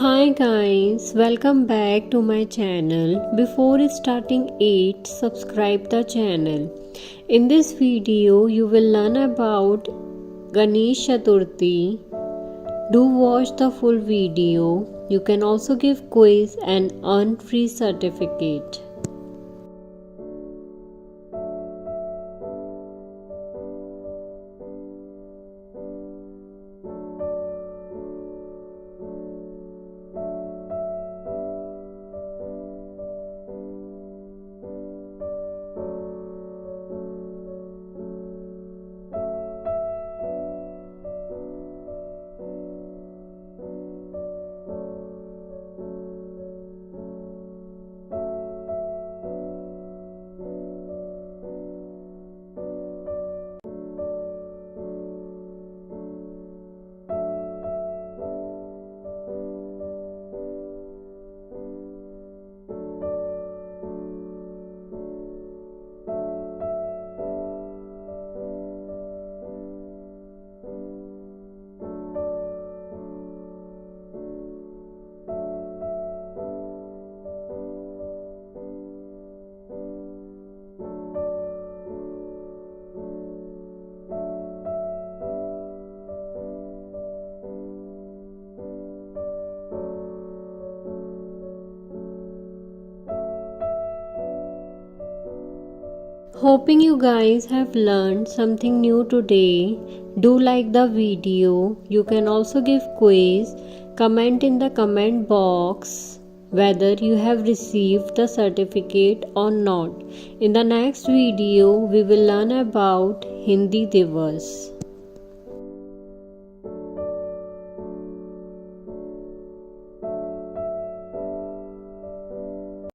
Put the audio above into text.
Hi guys, welcome back to my channel. Before starting it, subscribe the channel. In this video, you will learn about Ganesha Chaturthi. Do watch the full video. You can also give quiz and earn free certificate. Hoping you guys have learned something new today. Do like the video. You can also give quiz. Comment in the comment box whether you have received the certificate or not. In the next video, we will learn about Hindi Divas.